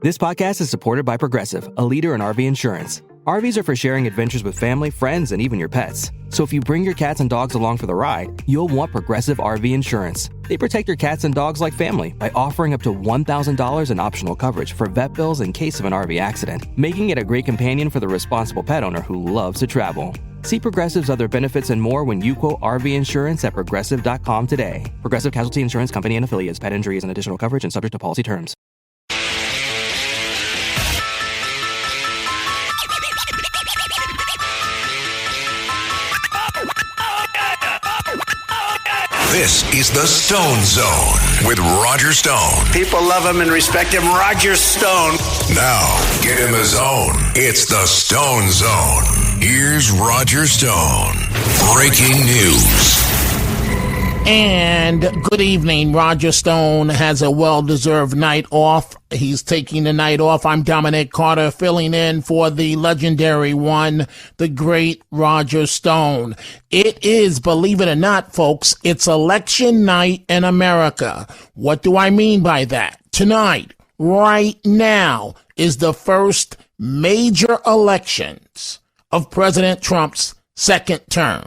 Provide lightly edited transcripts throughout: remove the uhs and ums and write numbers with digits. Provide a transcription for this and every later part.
This podcast is supported by Progressive, a leader in RV insurance. RVs are for sharing adventures with family, friends, and even your pets. So if you bring your cats and dogs along for the ride, you'll want Progressive RV insurance. They protect your cats and dogs like family by offering up to $1,000 in optional coverage for vet bills in case of an RV accident, making it a great companion for the responsible pet owner who loves to travel. See Progressive's other benefits and more when you quote RV insurance at Progressive.com today. Progressive Casualty Insurance Company and Affiliates. Pet injuries and additional coverage and subject to policy terms. This is the Stone Zone with Roger Stone. People love him and respect him. Roger Stone. Now, get in the zone. It's the Stone Zone. Here's Roger Stone. Breaking news. And good evening. Roger Stone has a well-deserved night off. He's taking the night off. I'm Dominic Carter, filling in for the legendary one, the great Roger Stone. It is, believe it or not, folks, it's election night in America. What do I mean by that? Tonight, right now, is the first major elections of President Trump's second term.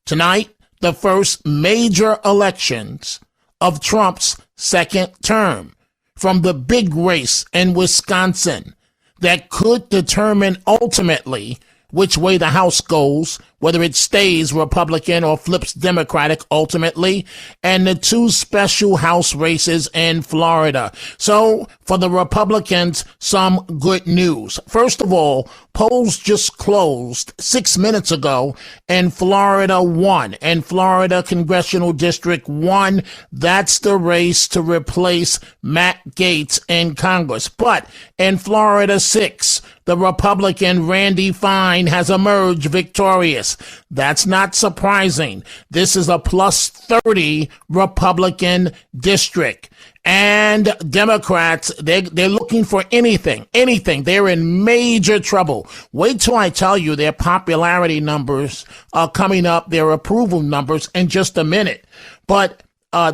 Tonight, the first major elections of Trump's second term, from the big race in Wisconsin that could determine ultimately which way the House goes, whether it stays Republican or flips Democratic ultimately, and the two special House races in Florida. So for the Republicans, some good news. First of all, polls just closed 6 minutes ago, and Florida won. And Florida Congressional District 1, that's the race to replace Matt Gaetz in Congress. But in Florida 6, the Republican Randy Fine has emerged victorious. That's not surprising. This is a plus 30 Republican district. And Democrats, they're looking for anything. They're in major trouble. Wait till I tell you their popularity numbers are coming up, their approval numbers, in just a minute. But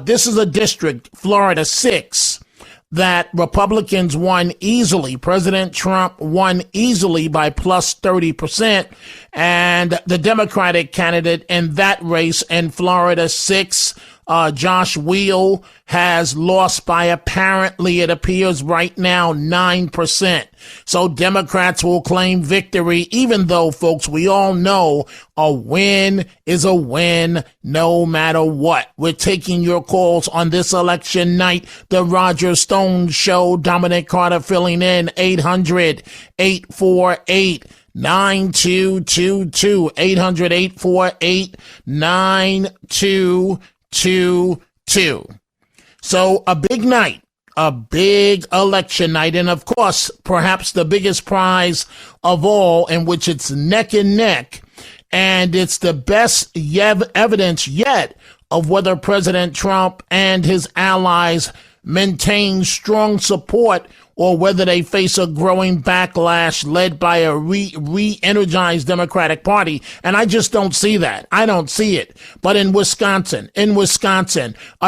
this is a district, Florida 6, that Republicans won easily. President Trump won easily by plus 30%. And the Democratic candidate in that race in Florida 6, Josh Weil, has lost by apparently, it appears right now, 9%. So Democrats will claim victory, even though, folks, we all know a win is a win no matter what. We're taking your calls on this election night. The Roger Stone Show, Dominic Carter filling in, 800-848 9222, 800-848-9222. So a big night, a big election night, and of course, perhaps the biggest prize of all, in which it's neck and neck, and it's the best evidence yet of whether President Trump and his allies maintain strong support or whether they face a growing backlash led by a re-energized Democratic Party. And I just don't see that. I don't see it. But in Wisconsin, a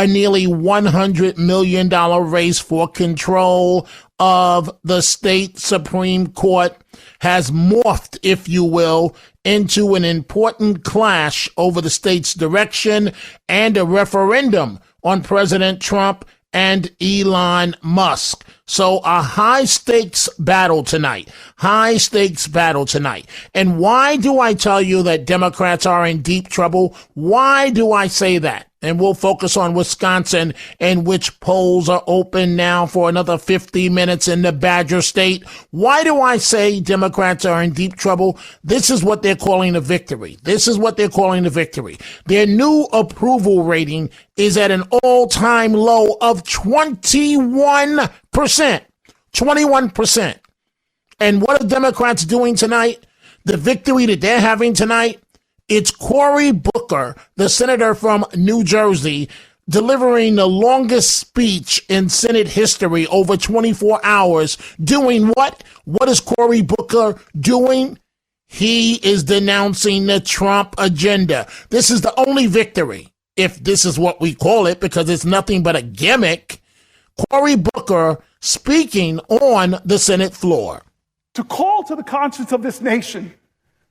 nearly $100 million race for control of the state Supreme Court has morphed, if you will, into an important clash over the state's direction and a referendum on President Trump and Elon Musk. So a high-stakes battle tonight. And why do I tell you that Democrats are in deep trouble? Why do I say that? And we'll focus on Wisconsin, in which polls are open now for another 50 minutes in the Badger State. Why do I say Democrats are in deep trouble? This is what they're calling a victory. Their new approval rating is at an all-time low of 21%. 21%. And what are Democrats doing tonight? The victory that they're having tonight, it's Cory Booker, the senator from New Jersey, delivering the longest speech in Senate history, over 24 hours, doing what? What is Cory Booker doing? He is denouncing the Trump agenda. This is the only victory, if this is what we call it, because it's nothing but a gimmick. Cory Booker speaking on the Senate floor. To call to the conscience of this nation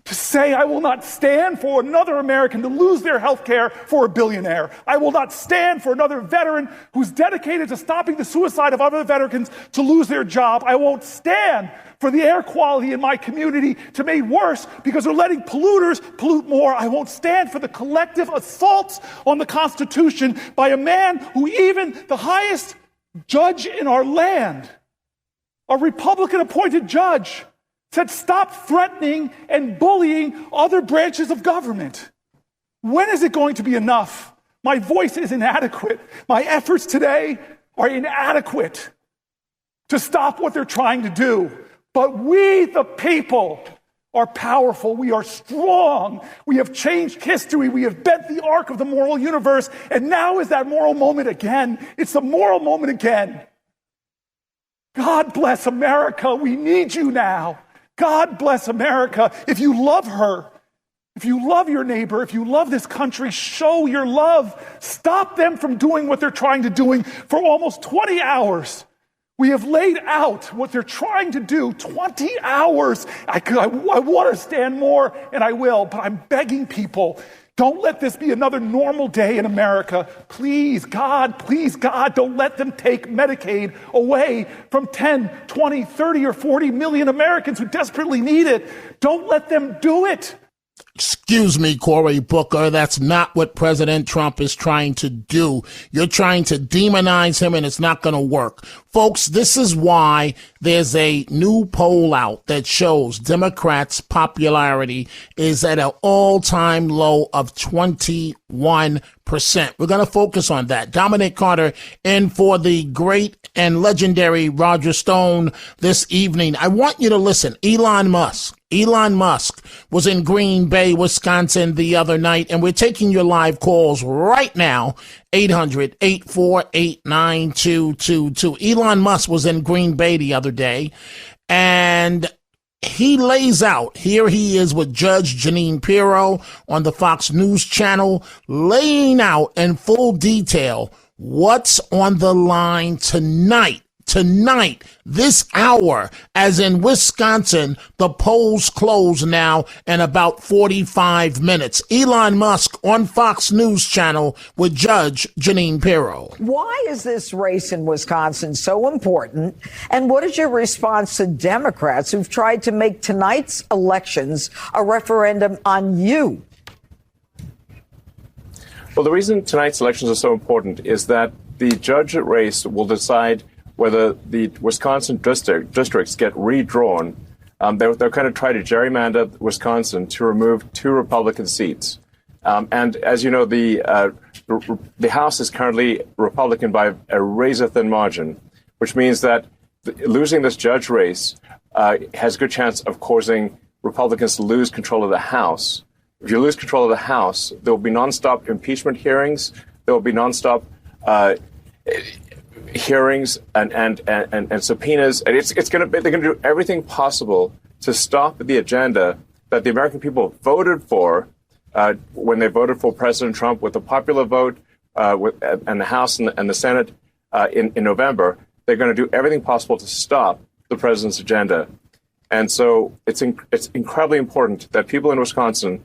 to say, I will not stand for another American to lose their health care for a billionaire. I will not stand for another veteran who's dedicated to stopping the suicide of other veterans to lose their job. I won't stand for the air quality in my community to be worse because they're letting polluters pollute more. I won't stand for the collective assaults on the Constitution by a man who even the highest judge in our land, a Republican-appointed judge, said, stop threatening and bullying other branches of government. When is it going to be enough? My voice is inadequate. My efforts today are inadequate to stop what they're trying to do. But we, the people, are powerful. We are strong. We have changed history. We have bent the arc of the moral universe. And now is that moral moment again. It's the moral moment again. God bless America. We need you now. God bless America. If you love her, if you love your neighbor, if you love this country, show your love. Stop them from doing what they're trying to do for almost 20 hours. We have laid out what they're trying to do. 20 hours. I want to stand more, and I will, but I'm begging people, don't let this be another normal day in America. Please, God, don't let them take Medicaid away from 10, 20, 30, or 40 million Americans who desperately need it. Don't let them do it. Excuse me, Cory Booker, that's not what President Trump is trying to do. You're trying to demonize him, and it's not going to work. Folks, this is why there's a new poll out that shows Democrats' popularity is at an all-time low of 21%. We're going to focus on that. Dominic Carter in for the great and legendary Roger Stone this evening. I want you to listen. Elon Musk was in Green Bay, Wisconsin the other night, and we're taking your live calls right now, 800-848-9222. Elon Musk was in Green Bay the other day, and he lays out, here he is with Judge Jeanine Pirro on the Fox News channel, laying out in full detail what's on the line tonight, this hour, as in Wisconsin, the polls close now in about 45 minutes. Elon Musk on Fox News channel with Judge Jeanine Pirro. Why is this race in Wisconsin so important? And what is your response to Democrats who've tried to make tonight's elections a referendum on you? Well, the reason tonight's elections are so important is that the judge race will decide whether the Wisconsin districts get redrawn. They're going to try to gerrymander Wisconsin to remove 2 Republican seats. And as you know, the House is currently Republican by a razor-thin margin, which means that losing this judge race has a good chance of causing Republicans to lose control of the House. If you lose control of the House, there will be nonstop impeachment hearings. There will be nonstop hearings and subpoenas, and they're going to do everything possible to stop the agenda that the American people voted for when they voted for President Trump with a popular vote and the House and the Senate in November. They're going to do everything possible to stop the president's agenda, and so it's incredibly important that people in Wisconsin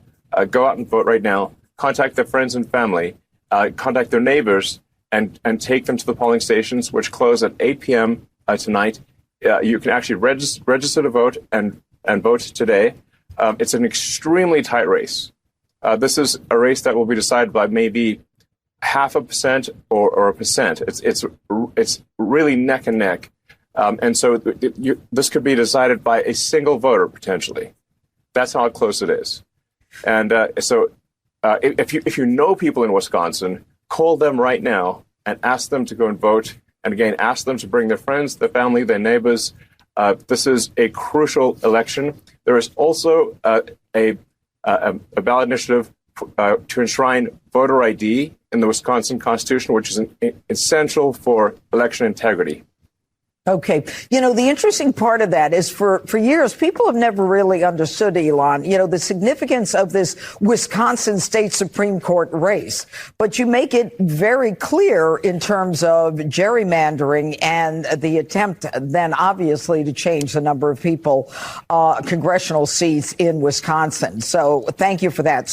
go out and vote right now. Contact their friends and family, contact their neighbors, and take them to the polling stations, which close at 8 p.m. Tonight. You can actually register to vote and vote today. It's an extremely tight race. This is a race that will be decided by maybe 0.5% or 1%. It's really neck and neck. And so this could be decided by a single voter, potentially. That's how close it is. And so if you know people in Wisconsin, call them right now and ask them to go and vote. And again, ask them to bring their friends, their family, their neighbors. This is a crucial election. There is also a ballot initiative to enshrine voter ID in the Wisconsin Constitution, which is essential for election integrity. Okay. You know, the interesting part of that is for years, people have never really understood, Elon, you know, the significance of this Wisconsin State Supreme Court race. But you make it very clear in terms of gerrymandering and the attempt then obviously to change the number of people, congressional seats in Wisconsin. So thank you for that.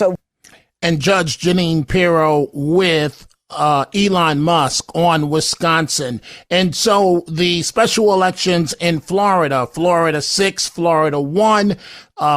And Judge Jeanine Pirro with Elon Musk on Wisconsin. And so the special elections in Florida 6, Florida 1,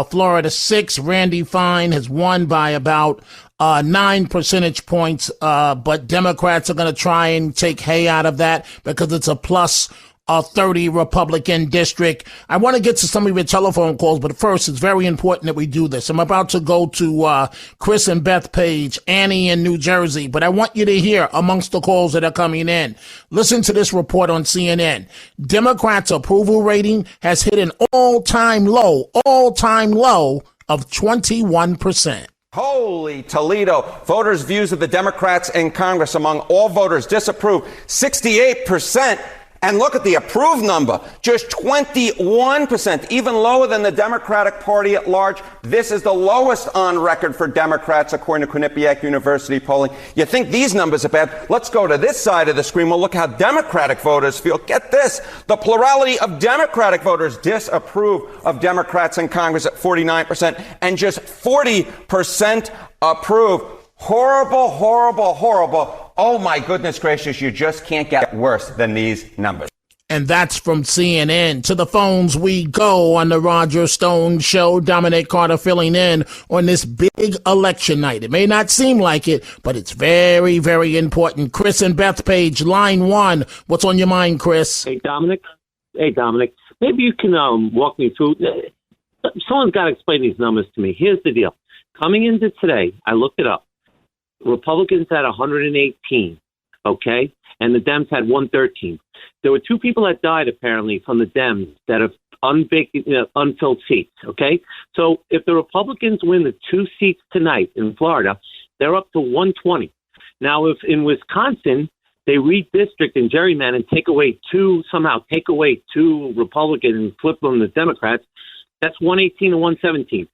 Florida 6, Randy Fine has won by about 9 percentage points. But Democrats are going to try and take hay out of that because it's a plus 30 Republican district. I want to get to some of your telephone calls, but first, it's very important that we do this. I'm about to go to Chris and Beth Page, Annie in New Jersey, but I want you to hear amongst the calls that are coming in. Listen to this report on CNN. Democrats' approval rating has hit an all-time low of 21%. Holy Toledo. Voters' views of the Democrats in Congress among all voters disapprove 68%. And look at the approved number, just 21%, even lower than the Democratic Party at large. This is the lowest on record for Democrats, according to Quinnipiac University polling. You think these numbers are bad? Let's go to this side of the screen. We'll look how Democratic voters feel. Get this. The plurality of Democratic voters disapprove of Democrats in Congress at 49%, and just 40% approve. Horrible, horrible, horrible. Oh, my goodness gracious, you just can't get worse than these numbers. And that's from CNN. To the phones we go on the Roger Stone Show. Dominic Carter filling in on this big election night. It may not seem like it, but it's very, very important. Chris and Beth Page, line 1. What's on your mind, Chris? Hey, Dominic. Maybe you can walk me through. Someone's got to explain these numbers to me. Here's the deal. Coming into today, I looked it up. Republicans had 118, okay? And the Dems had 113. There were 2 people that died, apparently, from the Dems that have unfilled seats, okay? So if the Republicans win the 2 seats tonight in Florida, they're up to 120. Now, if in Wisconsin they redistrict and gerrymander and take away 2 Republicans and flip them to Democrats, that's 118 to 117.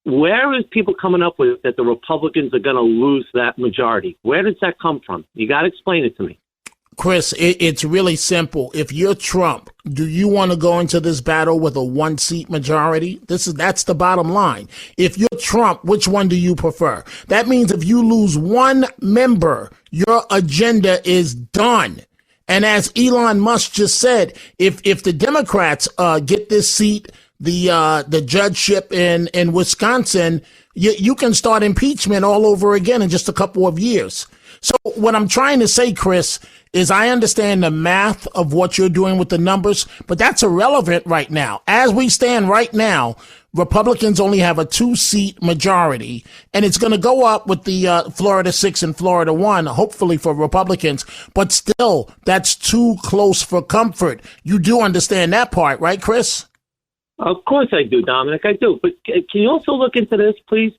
Where is people coming up with that the Republicans are going to lose that majority? Where does that come from? You got to explain it to me. Chris, it's really simple. If you're Trump, do you want to go into this battle with a 1-seat majority? That's the bottom line. If you're Trump, which one do you prefer? That means if you lose 1 member, your agenda is done. And as Elon Musk just said, if the Democrats get this seat, the judgeship in Wisconsin, you can start impeachment all over again in just a couple of years. So what I'm trying to say, Chris, is I understand the math of what you're doing with the numbers, but that's irrelevant right now. As we stand right now, Republicans only have a 2-seat majority, and it's going to go up with the Florida 6 and Florida 1, hopefully for Republicans, but still, that's too close for comfort. You do understand that part, right, Chris? Of course I do, Dominic. I do. But can you also look into this, please?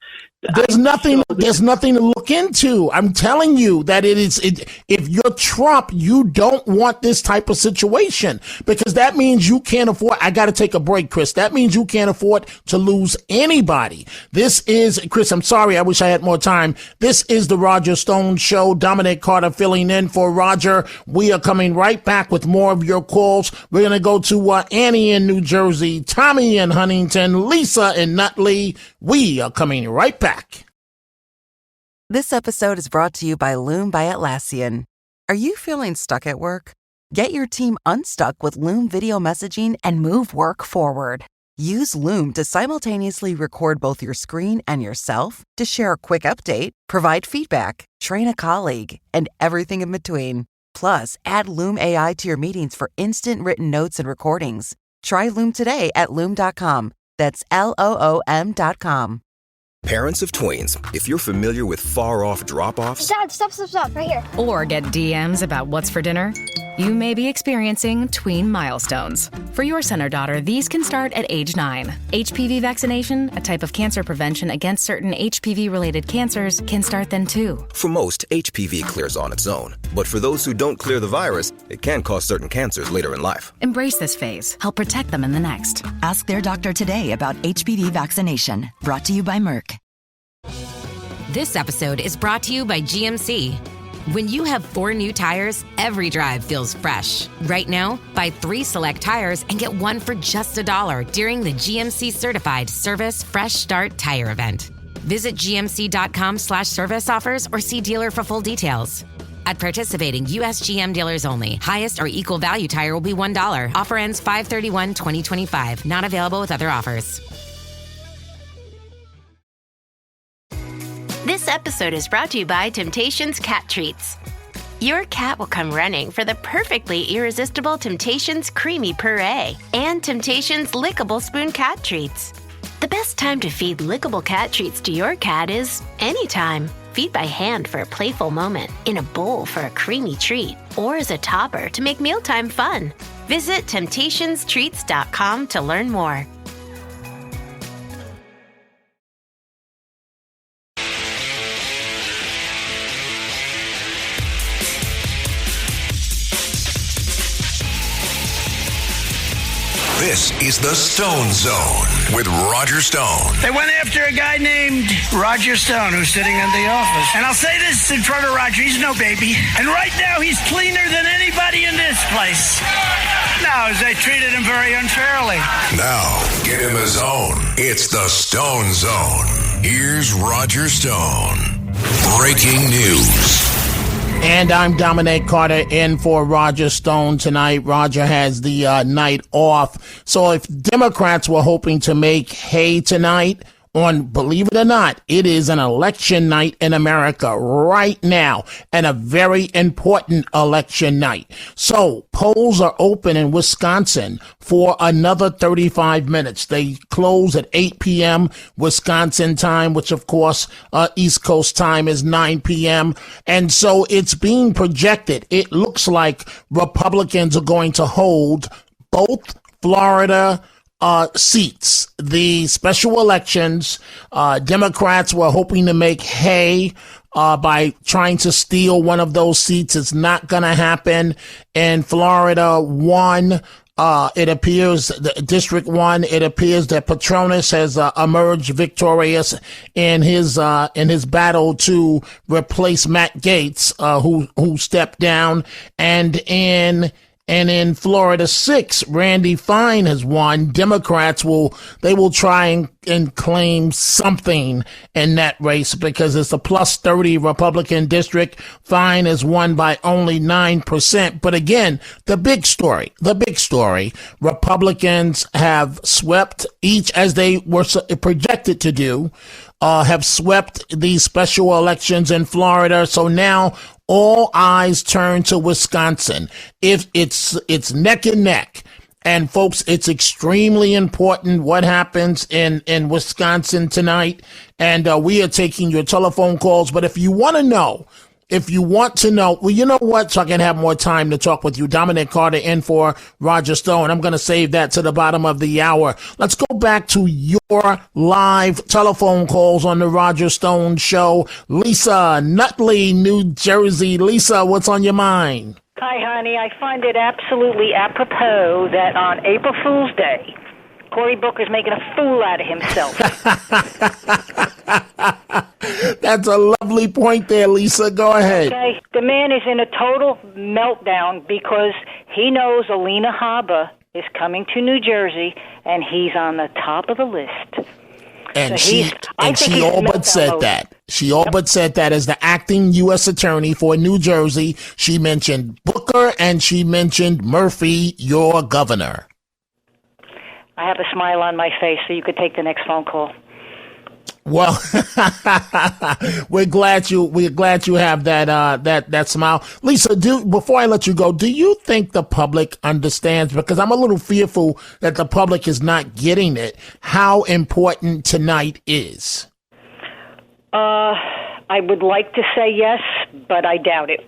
There's nothing to look into. I'm telling you that if you're Trump, you don't want this type of situation because that means you can't afford. I got to take a break, Chris. That means you can't afford to lose anybody. This is, Chris, I'm sorry. I wish I had more time. This is the Roger Stone Show. Dominic Carter filling in for Roger. We are coming right back with more of your calls. We're going to go to Annie in New Jersey, Tommy in Huntington, Lisa in Nutley. We are coming right back. This episode is brought to you by Loom by Atlassian. Are you feeling stuck at work? Get your team unstuck with Loom video messaging and move work forward. Use Loom to simultaneously record both your screen and yourself to share a quick update, provide feedback, train a colleague, and everything in between. Plus, add Loom AI to your meetings for instant written notes and recordings. Try Loom today at Loom.com. That's LOOM.com. Parents of tweens, if you're familiar with far-off drop-offs... Dad, stop, right here. Or get DMs about what's for dinner, you may be experiencing tween milestones. For your son or daughter, these can start at age 9. HPV vaccination, a type of cancer prevention against certain HPV-related cancers, can start then too. For most, HPV clears on its own. But for those who don't clear the virus, it can cause certain cancers later in life. Embrace this phase. Help protect them in the next. Ask their doctor today about HPV vaccination. Brought to you by Merck. This episode is brought to you by GMC. When you have 4 new tires, every drive feels fresh. Right now, buy 3 select tires and get 1 for just $1 during the GMC Certified Service Fresh Start Tire Event. Visit gmc.com/service offers or see dealer for full details. At participating U.S. GM dealers only. Highest or equal value tire will be $1. Offer ends 5/31/2025. Not available with other offers. This episode is brought to you by Temptations Cat Treats. Your cat will come running for the perfectly irresistible Temptations Creamy Puree and Temptations Lickable Spoon Cat Treats. The best time to feed lickable cat treats to your cat is anytime. Feed by hand for a playful moment, in a bowl for a creamy treat, or as a topper to make mealtime fun. Visit TemptationsTreats.com to learn more. This is the Stone Zone with Roger Stone. They went after a guy named Roger Stone who's sitting in the office. And I'll say this in front of Roger, he's no baby. And right now he's cleaner than anybody in this place. No, they treated him very unfairly. Now, get in the zone. It's the Stone Zone. Here's Roger Stone. Breaking news. And I'm Dominic Carter in for Roger Stone tonight. Roger has the night off. So if Democrats were hoping to make hay tonight on, believe it or not, it is an election night in America right now, and a very important election night. So polls are open in Wisconsin for another 35 minutes. They close at 8 p.m. Wisconsin time, which of course, East Coast time is 9 p.m. And so it's being projected. It looks like Republicans are going to hold both Florida seats. The special elections, Democrats were hoping to make hay by trying to steal one of those seats. It's not going to happen. In Florida 1, it appears, District 1, it appears that Petronis has emerged victorious in his battle to replace Matt Gaetz, who stepped down. And in Florida 6, Randy Fine has won. Democrats will try and claim something in that race because it's a plus 30 Republican district. Fine has won by only 9%. But again, the big story, Republicans have swept each, as they were projected to do, have swept these special elections in Florida. So now all eyes turn to Wisconsin. If it's neck and neck. And folks, it's extremely important what happens in Wisconsin tonight. And we are taking your telephone calls. But if you want to know, well, you know what? So I can have more time to talk with you. Dominic Carter in for Roger Stone. I'm going to save that to the bottom of the hour. Let's go back to your live telephone calls on the Roger Stone Show. Lisa, Nutley, New Jersey. Lisa, what's on your mind? Hi, honey. I find it absolutely apropos that on April Fool's Day, Cory Booker's making a fool out of himself. That's a lovely point there, Lisa. Go ahead. Okay. The man is in a total meltdown because he knows Alina Habba is coming to New Jersey, and he's on the top of the list. And she all but said that. She all but said that as the acting U.S. attorney for New Jersey. She mentioned Booker and she mentioned Murphy, your governor. I have a smile on my face, so you could take the next phone call. Well, we're glad you have that smile. Lisa, before I let you go, do you think the public understands, because I'm a little fearful that the public is not getting it, how important tonight is? I would like to say yes, but I doubt it.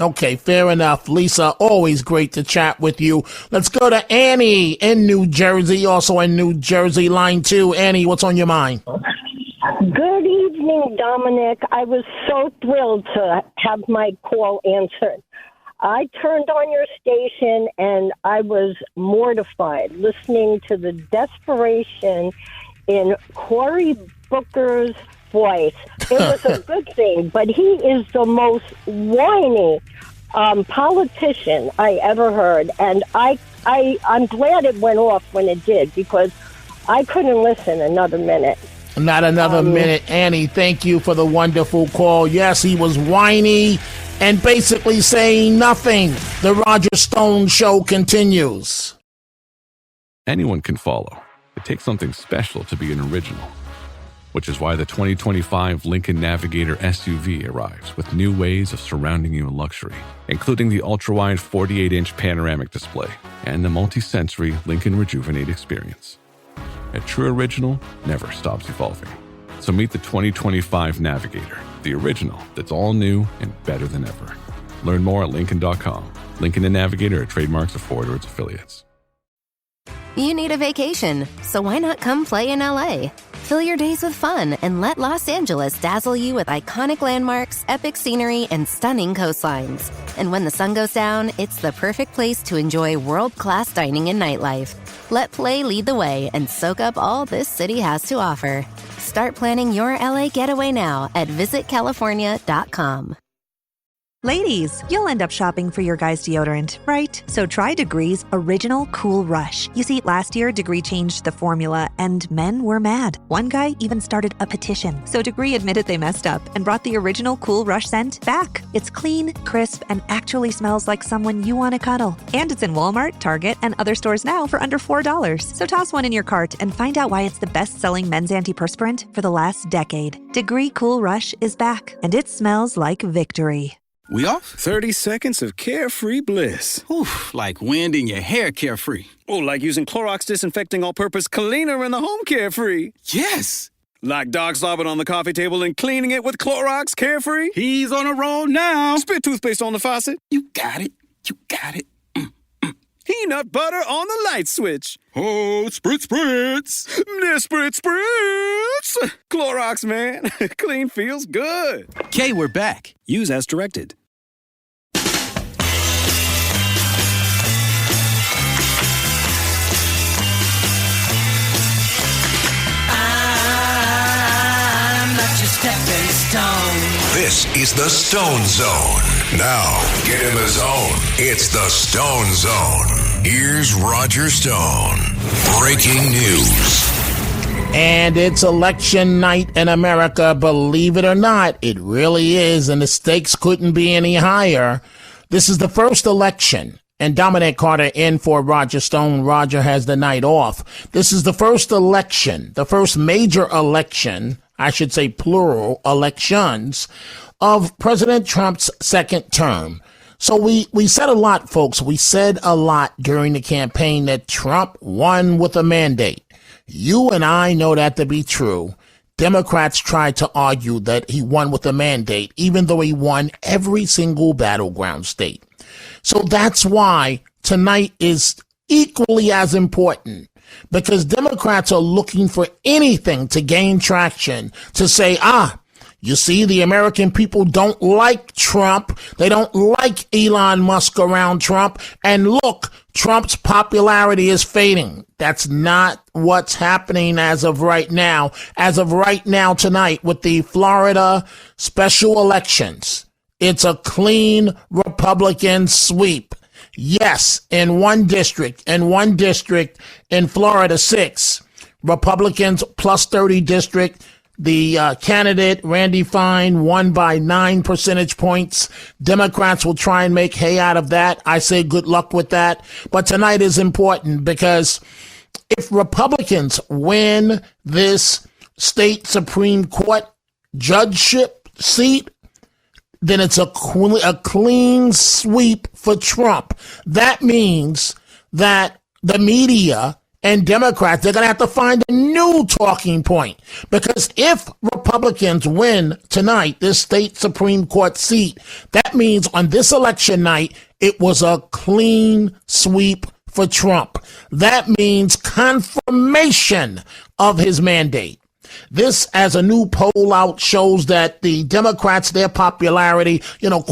Okay, fair enough. Lisa, always great to chat with you. Let's go to Annie in New Jersey, also in New Jersey, line 2. Annie, what's on your mind? Good evening, Dominic. I was so thrilled to have my call answered. I turned on your station and I was mortified listening to the desperation in Cory Booker's voice. It was a good thing, but he is the most whiny politician I ever heard, and I'm glad it went off when it did, because I couldn't listen another minute. Not another minute. Annie, thank you for the wonderful call. Yes, he was whiny and basically saying nothing. The Roger Stone Show continues. Anyone can follow. It takes something special to be an original, which is why the 2025 Lincoln Navigator SUV arrives with new ways of surrounding you in luxury, including the ultra-wide 48-inch panoramic display and the multi-sensory Lincoln Rejuvenate experience. A true original never stops evolving. So meet the 2025 Navigator, the original that's all new and better than ever. Learn more at Lincoln.com. Lincoln and Navigator are trademarks of Ford or its affiliates. You need a vacation, so why not come play in LA? Fill your days with fun and let Los Angeles dazzle you with iconic landmarks, epic scenery, and stunning coastlines. And when the sun goes down, it's the perfect place to enjoy world-class dining and nightlife. Let play lead the way and soak up all this city has to offer. Start planning your LA getaway now at visitcalifornia.com. Ladies, you'll end up shopping for your guy's deodorant, right? So try Degree's Original Cool Rush. You see, last year, Degree changed the formula, and men were mad. One guy even started a petition. So Degree admitted they messed up and brought the Original Cool Rush scent back. It's clean, crisp, and actually smells like someone you want to cuddle. And it's in Walmart, Target, and other stores now for under $4. So toss one in your cart and find out why it's the best-selling men's antiperspirant for the last decade. Degree Cool Rush is back, and it smells like victory. We off? 30 seconds of carefree bliss. Oof, like wind in your hair carefree. Oh, like using Clorox Disinfecting All-Purpose Cleaner in the home carefree. Yes! Like dog slobbing on the coffee table and cleaning it with Clorox Carefree. He's on a roll now. Spit toothpaste on the faucet. You got it. You got it. Peanut butter on the light switch. Oh, spritz, spritz. Spritz, spritz. Clorox, man. Clean feels good. Okay, we're back. Use as directed. I'm not your stepping stone. This is the Stone Zone. Now, get in the zone. It's the Stone Zone. Here's Roger Stone. Breaking news. And it's election night in America. Believe it or not, it really is. And the stakes couldn't be any higher. This is the first election. And Dominic Carter in for Roger Stone. Roger has the night off. This is the first election, the first major election, I should say plural, elections of President Trump's second term. So we said a lot, folks. We said a lot during the campaign that Trump won with a mandate. You and I know that to be true. Democrats tried to argue that he won with a mandate, even though he won every single battleground state. So that's why tonight is equally as important, because Democrats are looking for anything to gain traction, to say, you see, the American people don't like Trump. They don't like Elon Musk around Trump. And look, Trump's popularity is fading. That's not what's happening as of right now. As of right now tonight with the Florida special elections, it's a clean Republican sweep. Yes, in one district in Florida, 6 Republicans plus 30 district. The candidate, Randy Fine, won by 9 percentage points. Democrats will try and make hay out of that. I say good luck with that. But tonight is important because if Republicans win this state Supreme Court judgeship seat, then it's a clean sweep for Trump. That means that the media and Democrats, they're going to have to find a new talking point. Because if Republicans win tonight, this state Supreme Court seat, that means on this election night, it was a clean sweep for Trump. That means confirmation of his mandate. This, as a new poll out, shows that the Democrats, their popularity,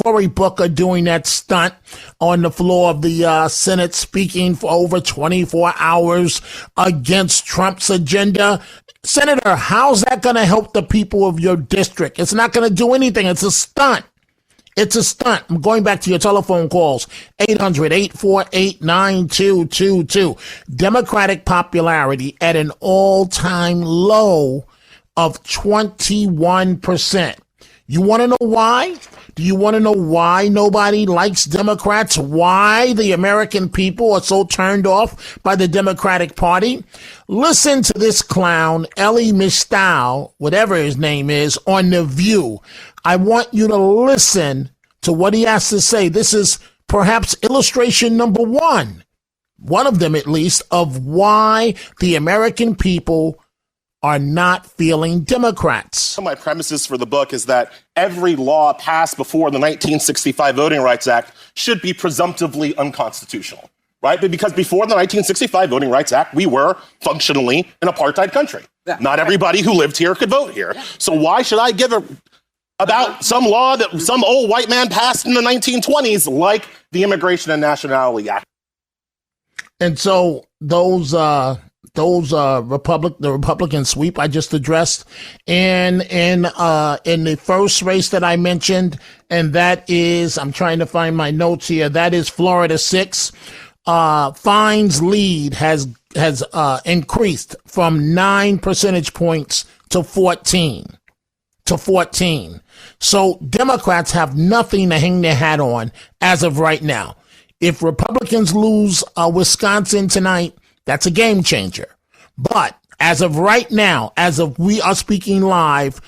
Cory Booker doing that stunt on the floor of the Senate, speaking for over 24 hours against Trump's agenda. Senator, how's that going to help the people of your district? It's not going to do anything. It's a stunt. It's a stunt. I'm going back to your telephone calls. 800-848-9222. Democratic popularity at an all-time low of 21%. You want to know why? Do you want to know why nobody likes Democrats? Why the American people are so turned off by the Democratic Party? Listen to this clown, Elie Mystal, whatever his name is, on The View. I want you to listen to what he has to say. This is perhaps illustration number one of them at least, of why the American people are not feeling Democrats. My premises for the book is that every law passed before the 1965 Voting Rights Act should be presumptively unconstitutional, right? But because before the 1965 Voting Rights Act, we were functionally an apartheid country. Yeah. Not everybody who lived here could vote here. Yeah. So why should I give about some law that some old white man passed in the 1920s, like the Immigration and Nationality Act? And so the Republican sweep I just addressed in the first race that I mentioned, and that is, I'm trying to find my notes here, that is Florida 6. Fine's lead has increased from 9 percentage points to 14. So Democrats have nothing to hang their hat on as of right now. If Republicans lose Wisconsin tonight, that's a game changer. But as of right now, as of we are speaking live,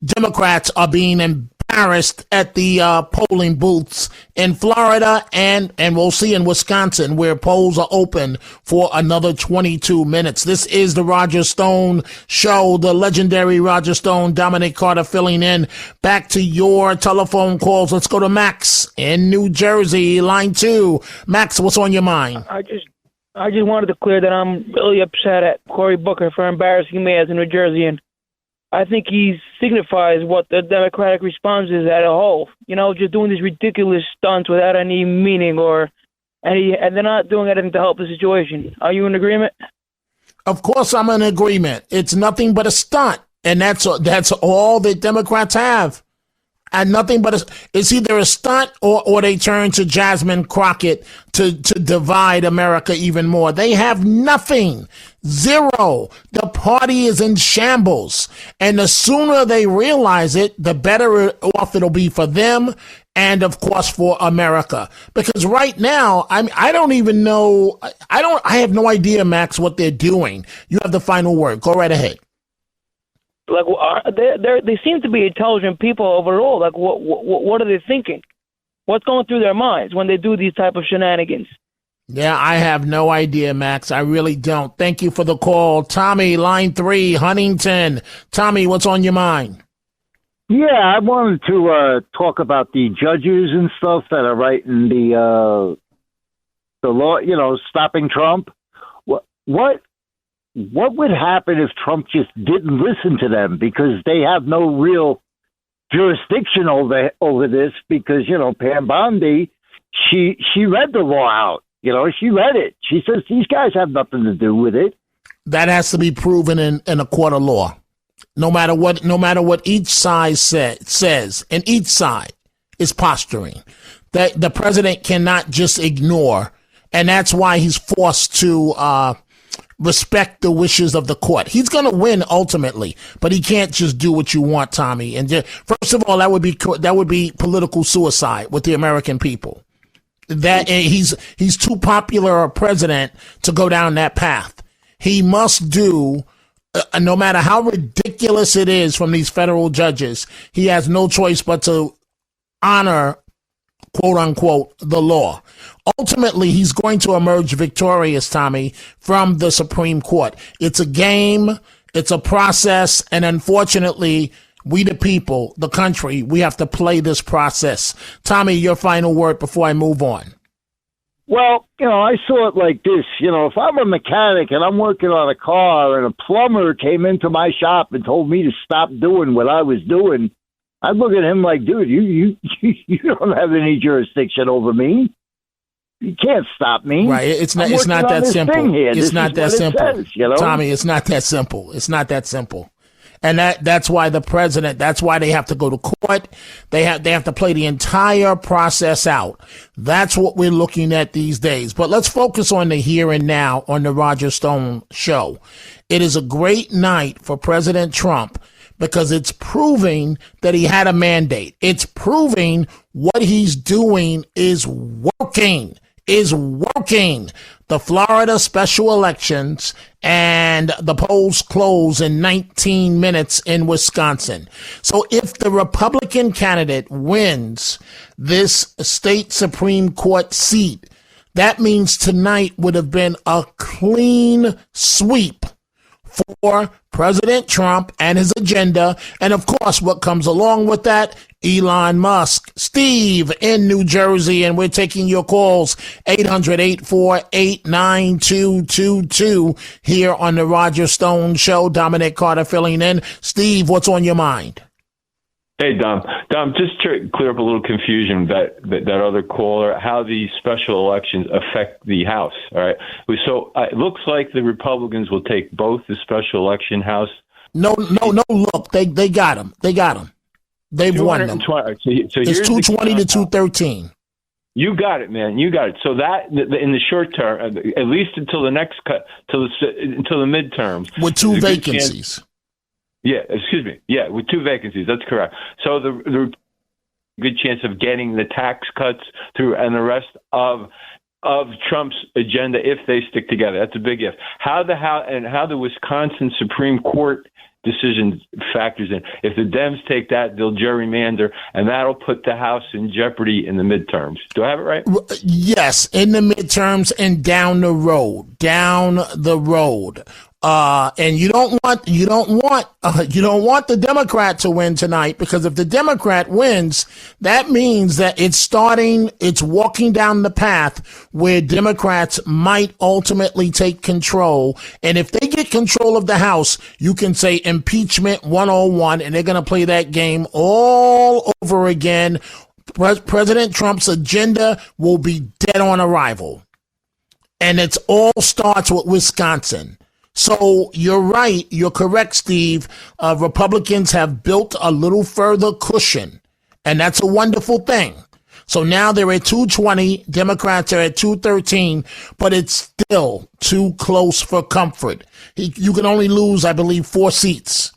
Democrats are being embarrassed at the polling booths in Florida and we'll see in Wisconsin, where polls are open for another 22 minutes. This is the Roger Stone Show, the legendary Roger Stone, Dominic Carter filling in. Back to your telephone calls. Let's go to Max in New Jersey, line 2. Max, what's on your mind? I just wanted to clear that I'm really upset at Cory Booker for embarrassing me as a New Jerseyan. I think he signifies what the Democratic response is as a whole. Just doing these ridiculous stunts without any meaning and they're not doing anything to help the situation. Are you in agreement? Of course I'm in agreement. It's nothing but a stunt. And that's all that Democrats have. And nothing but it's either a stunt or they turn to Jasmine Crockett to divide America even more. They have nothing. Zero. The party is in shambles. And the sooner they realize it, the better off it'll be for them and, of course, for America. Because right now, I don't even know. I have no idea, Max, what they're doing. You have the final word. Go right ahead. Like, they seem to be intelligent people overall. Like, what are they thinking? What's going through their minds when they do these type of shenanigans? Yeah, I have no idea, Max. I really don't. Thank you for the call. Tommy, line 3, Huntington. Tommy, what's on your mind? Yeah, I wanted to talk about the judges and stuff that are writing the law, stopping Trump. What would happen if Trump just didn't listen to them? Because they have no real jurisdiction over this. Because Pam Bondi, she read the law out. She read it. She says these guys have nothing to do with it. That has to be proven in a court of law. No matter what each side says, and each side is posturing, that the president cannot just ignore, and that's why he's forced to respect the wishes of the court. He's going to win ultimately, but he can't just do what you want, Tommy. And first of all, that would be political suicide with the American people. That he's too popular a president to go down that path. He must do, no matter how ridiculous it is from these federal judges, he has no choice but to honor quote unquote, the law. Ultimately, he's going to emerge victorious, Tommy, from the Supreme Court. It's a game, it's a process, and unfortunately, we the people, the country, we have to play this process. Tommy, your final word before I move on. Well, I saw it like this. If I'm a mechanic and I'm working on a car and a plumber came into my shop and told me to stop doing what I was doing, I'd look at him like, dude, you don't have any jurisdiction over me. You can't stop me. Right. It's not that simple. It's not that simple. Tommy, it's not that simple. It's not that simple. And that's why the president, that's why they have to go to court. They have to play the entire process out. That's what we're looking at these days. But let's focus on the here and now on the Roger Stone show. It is a great night for President Trump because it's proving that he had a mandate. It's proving what he's doing is working. The Florida special elections and the polls close in 19 minutes in Wisconsin. So if the Republican candidate wins this state Supreme Court seat, that means tonight would have been a clean sweep for President Trump and his agenda. And of course, what comes along with that? Elon Musk. Steve in New Jersey, and we're taking your calls 800-848-9222 here on the Roger Stone Show. Dominic Carter filling in. Steve, what's on your mind? Hey, Dom, just to clear up a little confusion that other caller, how the special elections affect the House. All right. So it looks like the Republicans will take both the special election House. No. Look, they got him. They've won them. So it's 220 to 213. You got it, man. You got it. So that in the short term, at least until the next cut, until the midterms, with two vacancies. Yeah, excuse me. Yeah, with two vacancies. That's correct. So the good chance of getting the tax cuts through and the rest of Trump's agenda if they stick together. That's a big if. How the Wisconsin Supreme Court decision factors in. If the Dems take that, they'll gerrymander, and that'll put the House in jeopardy in the midterms. Do I have it right? Yes, in the midterms and down the road. And you don't want the Democrat to win tonight, because if the Democrat wins, that means that it's walking down the path where Democrats might ultimately take control. And if they get control of the House, you can say impeachment 101, and they're going to play that game all over again. President Trump's agenda will be dead on arrival. And it all starts with Wisconsin. So you're right. You're correct, Steve. Republicans have built a little further cushion, and that's a wonderful thing. So now they're at 220. Democrats are at 213, but it's still too close for comfort. You can only lose, I believe, 4 seats.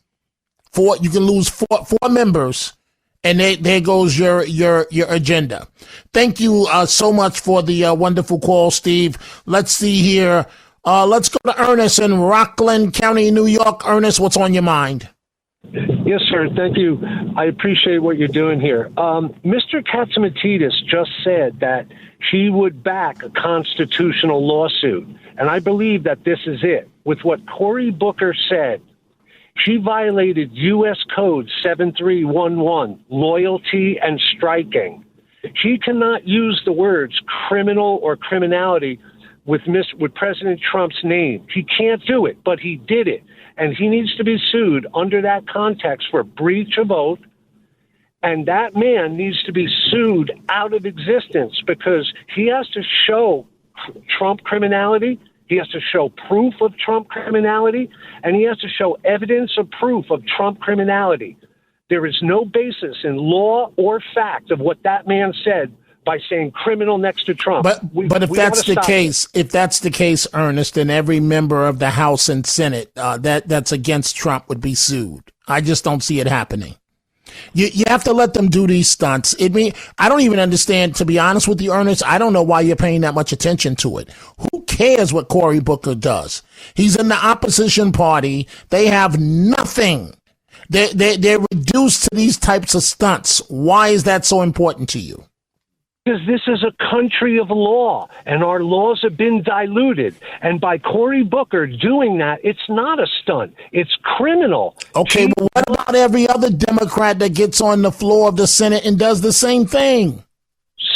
You can lose four members, and there goes your agenda. Thank you so much for the wonderful call, Steve. Let's see here. Let's go to Ernest in Rockland County, New York. Ernest, what's on your mind? Yes, sir. Thank you. I appreciate what you're doing here. Mr. Katzimatidis just said that she would back a constitutional lawsuit, and I believe that this is it. With what Cory Booker said, she violated U.S. Code 7311, loyalty and striking. She cannot use the words criminal or criminality with President Trump's name. He can't do it, but he did it. And he needs to be sued under that context for breach of oath. And that man needs to be sued out of existence, because he has to show Trump criminality. He has to show proof of Trump criminality, and he has to show evidence of proof of Trump criminality. There is no basis in law or fact of what that man said by saying criminal next to Trump. But if that's the case, Ernest, then every member of the House and Senate that's against Trump would be sued. I just don't see it happening. You have to let them do these stunts. I don't even understand, to be honest with you, Ernest. I don't know why you're paying that much attention to it. Who cares what Cory Booker does? He's in the opposition party. They have nothing. They're reduced to these types of stunts. Why is that so important to you? Because this is a country of law, and our laws have been diluted. And by Cory Booker doing that, it's not a stunt. It's criminal. Okay, but what about every other Democrat that gets on the floor of the Senate and does the same thing?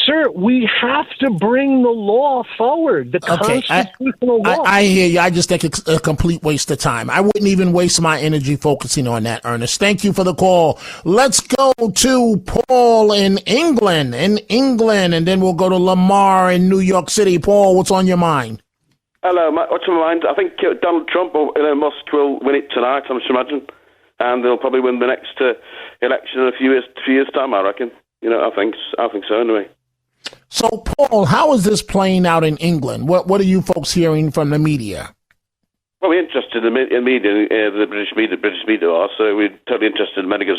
Sir, we have to bring the law forward, the constitutional law. I hear you. I just think it's a complete waste of time. I wouldn't even waste my energy focusing on that, Ernest. Thank you for the call. Let's go to Paul in England, and then we'll go to Lamar in New York City. Paul, what's on your mind? Hello, what's on my mind? I think Donald Trump or Elon Musk will win it tonight, I must imagine, and they'll probably win the next election in a few years' time, I reckon. I think so anyway. So, Paul, how is this playing out in England? What are you folks hearing from the media? Well, we're interested in media, the British media are, so we're totally interested in America's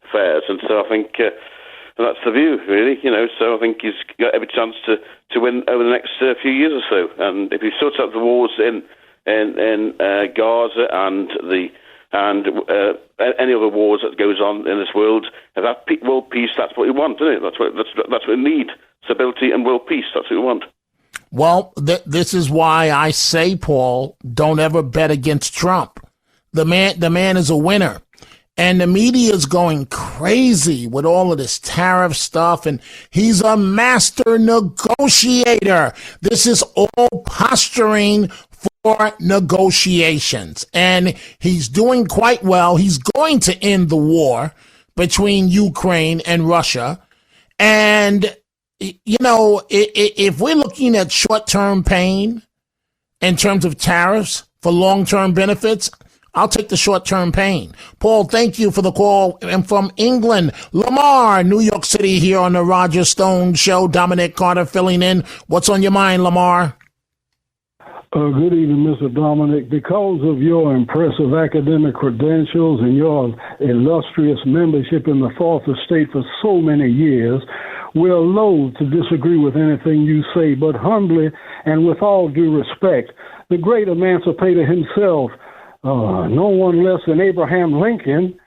affairs, and so I think that's the view, really. So I think he's got every chance to win over the next few years or so. And if he sorts out the wars in Gaza and any other wars that goes on in this world, that world peace, that's what we want, isn't it? That's what we need. Stability and world peace, that's what we want. Well, this is why I say, Paul, don't ever bet against Trump. The man is a winner. And the media is going crazy with all of this tariff stuff, and he's a master negotiator. This is all posturing for negotiations, and he's doing quite well. He's going to end the war between Ukraine and Russia. And, if we're looking at short-term pain in terms of tariffs for long-term benefits, I'll take the short-term pain. Paul, thank you for the call. And from England, Lamar, New York City, here on the Roger Stone Show. Dominic Carter filling in. What's on your mind, Lamar? Good evening, Mr. Dominic. Because of your impressive academic credentials and your illustrious membership in the Fourth Estate for so many years, we're loath to disagree with anything you say, but humbly and with all due respect, the great emancipator himself, no one less than Abraham Lincoln,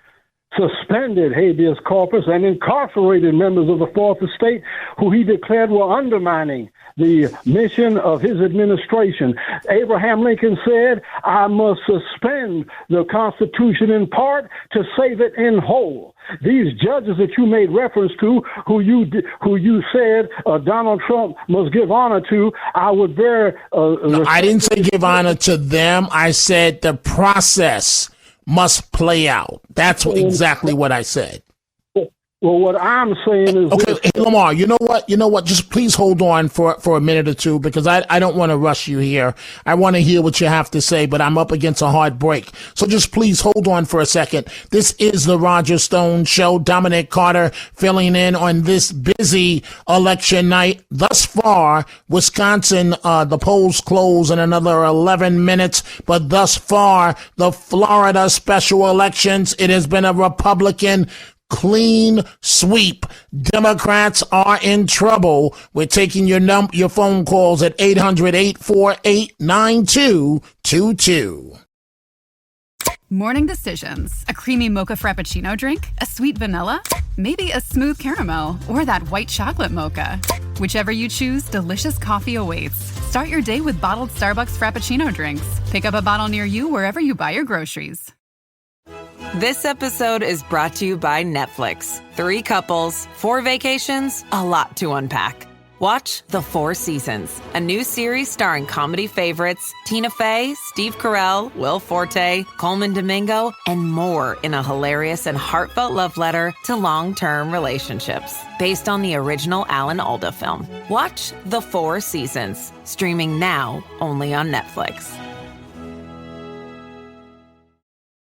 suspended habeas corpus and incarcerated members of the Fourth Estate who he declared were undermining the mission of his administration. Abraham Lincoln said, I must suspend the Constitution in part to save it in whole. These judges that you made reference to, who you said Donald Trump must give honor to, I would very... No, I didn't say give honor to them. I said the process must play out. That's exactly what I said. Well, what I'm saying is... Okay, hey, Lamar, you know what? Just please hold on for a minute or two, because I don't want to rush you here. I want to hear what you have to say, but I'm up against a hard break. So just please hold on for a second. This is the Roger Stone Show. Dominic Carter filling in on this busy election night. Thus far, Wisconsin, the polls close in another 11 minutes, but thus far, the Florida special elections, it has been a Republican clean sweep. Democrats are in trouble. We're taking your phone calls at 800-848-9222. Morning decisions. A creamy mocha frappuccino drink? A sweet vanilla? Maybe a smooth caramel? Or that white chocolate mocha? Whichever you choose, delicious coffee awaits. Start your day with bottled Starbucks Frappuccino drinks. Pick up a bottle near you wherever you buy your groceries. This episode is brought to you by Netflix. 3 couples, 4 vacations, a lot to unpack. Watch The 4 Seasons, a new series starring comedy favorites Tina Fey, Steve Carell, Will Forte, Coleman Domingo, and more in a hilarious and heartfelt love letter to long-term relationships. Based on the original Alan Alda film. Watch The 4 Seasons, streaming now only on Netflix.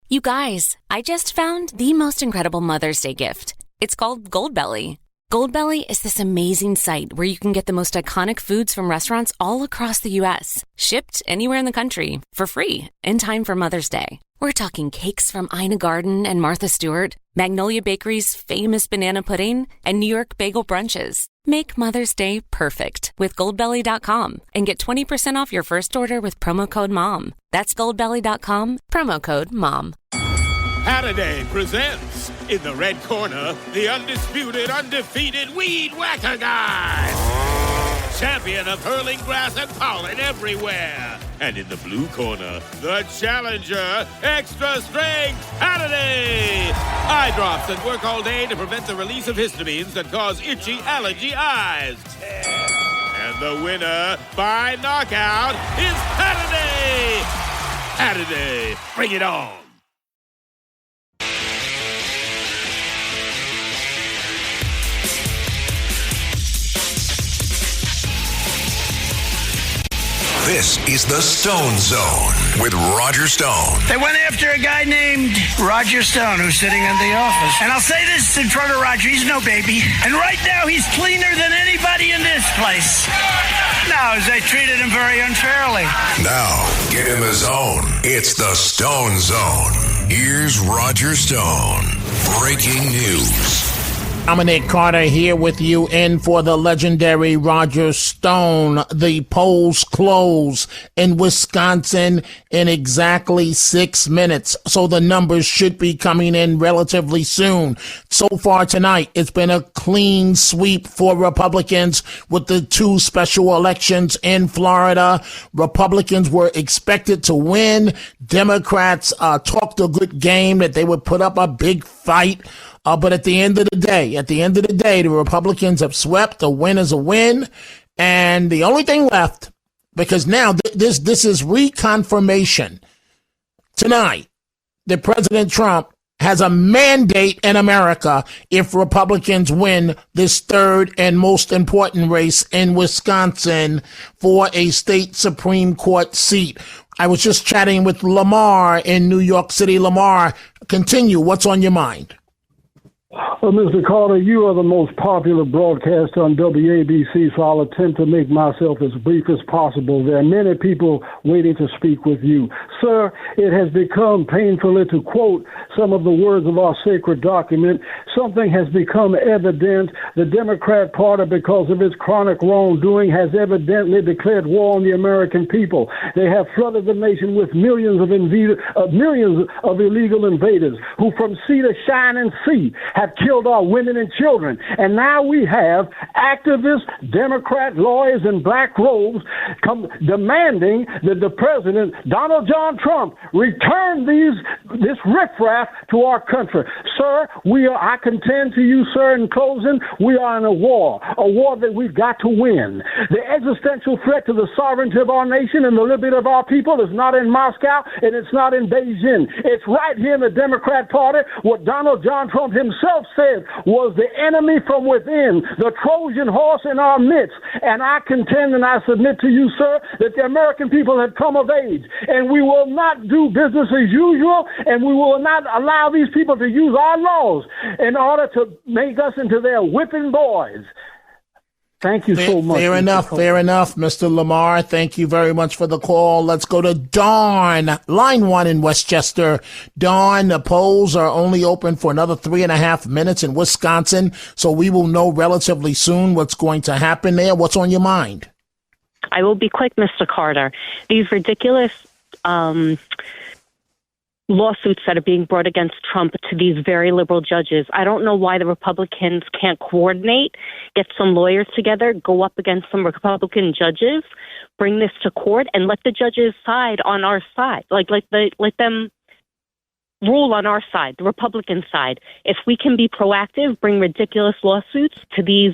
You guys, I just found the most incredible Mother's Day gift. It's called Goldbelly. Goldbelly is this amazing site where you can get the most iconic foods from restaurants all across the U.S., shipped anywhere in the country for free in time for Mother's Day. We're talking cakes from Ina Garten and Martha Stewart, Magnolia Bakery's famous banana pudding, and New York bagel brunches. Make Mother's Day perfect with Goldbelly.com and get 20% off your first order with promo code MOM. That's Goldbelly.com, promo code MOM. Holiday presents, in the red corner, the undisputed, undefeated Weed Whacker Guy. Champion of hurling grass and pollen everywhere. And in the blue corner, the challenger, extra strength Holiday. Eye drops that work all day to prevent the release of histamines that cause itchy allergy eyes. And the winner by knockout is Holiday. Holiday, bring it on. This is the Stone Zone with Roger Stone. They went after a guy named Roger Stone who's sitting in the office. And I'll say this in front of Roger, he's no baby. And right now he's cleaner than anybody in this place. No, they treated him very unfairly. Now, get in the zone. It's the Stone Zone. Here's Roger Stone. Breaking news. Dominic Carter here with you in for the legendary Roger Stone. The polls close in Wisconsin in exactly 6 minutes, so the numbers should be coming in relatively soon. So far tonight, it's been a clean sweep for Republicans with the 2 special elections in Florida. Republicans were expected to win. Democrats talked a good game that they would put up a big fight. But at the end of the day, the Republicans have swept. The win is a win. And the only thing left, because now this is reconfirmation tonight that President Trump has a mandate in America if Republicans win this third and most important race in Wisconsin for a state Supreme Court seat. I was just chatting with Lamar in New York City. Lamar, continue. What's on your mind? Well, Mr. Carter, you are the most popular broadcaster on WABC, so I'll attempt to make myself as brief as possible. There are many people waiting to speak with you. Sir, it has become painfully to quote some of the words of our sacred document. Something has become evident. The Democrat Party, because of its chronic wrongdoing, has evidently declared war on the American people. They have flooded the nation with millions of illegal invaders who from sea to shining sea have killed our women and children. And now we have activists, Democrat lawyers in black robes demanding that the president, Donald John Trump, return this riffraff to our country. Sir, I contend to you, sir, in closing, we are in a war that we've got to win. The existential threat to the sovereignty of our nation and the liberty of our people is not in Moscow and it's not in Beijing. It's right here in the Democrat Party. What Donald John Trump himself said was the enemy from within, the Trojan horse in our midst. And I contend and I submit to you, sir, that the American people have come of age. And we will not do business as usual, and we will not allow these people to use our laws in order to make us into their whipping boys. Thank you so much. Fair enough, Mr. Lamar. Thank you very much for the call. Let's go to Dawn, line 1 in Westchester. Dawn, the polls are only open for another 3.5 minutes in Wisconsin, so we will know relatively soon what's going to happen there. What's on your mind? I will be quick, Mr. Carter. These ridiculous lawsuits that are being brought against Trump to these very liberal judges. I don't know why the Republicans can't coordinate, get some lawyers together, go up against some Republican judges, bring this to court, and let the judges side on our side. Let them rule on our side, the Republican side. If we can be proactive, bring ridiculous lawsuits to these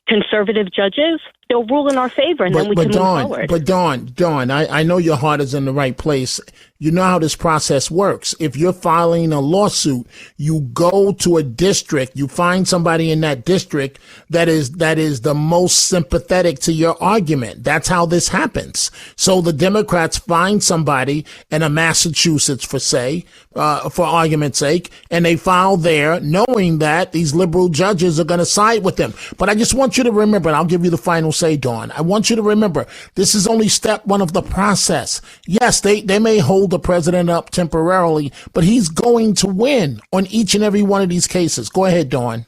conservative judges, they'll rule in our favor, and then we can move forward. But Dawn, I know your heart is in the right place. You know how this process works. If you're filing a lawsuit, you go to a district, you find somebody in that district that is the most sympathetic to your argument. That's how this happens. So the Democrats find somebody in a Massachusetts, for argument's sake, and they file there knowing that these liberal judges are going to side with them. But I just want you to remember, and I'll give you the final say, Dawn. I want you to remember, this is only step 1 of the process. Yes, they may hold the president up temporarily, but he's going to win on each and every one of these cases. Go ahead, Dawn.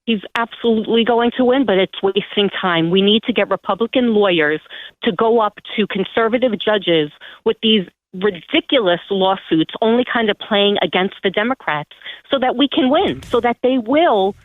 He's absolutely going to win, but it's wasting time. We need to get Republican lawyers to go up to conservative judges with these ridiculous lawsuits, only kind of playing against the Democrats so that we can win, so that they will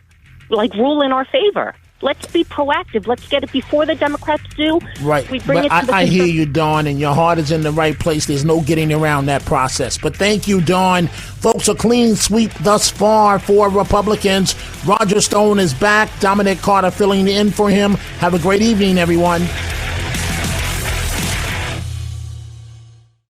rule in our favor. Let's be proactive. Let's get it before the Democrats do. Right. We bring but it to I hear you, Dawn, and your heart is in the right place. There's no getting around that process. But thank you, Dawn. Folks, a clean sweep thus far for Republicans. Roger Stone is back. Dominic Carter filling in for him. Have a great evening, everyone.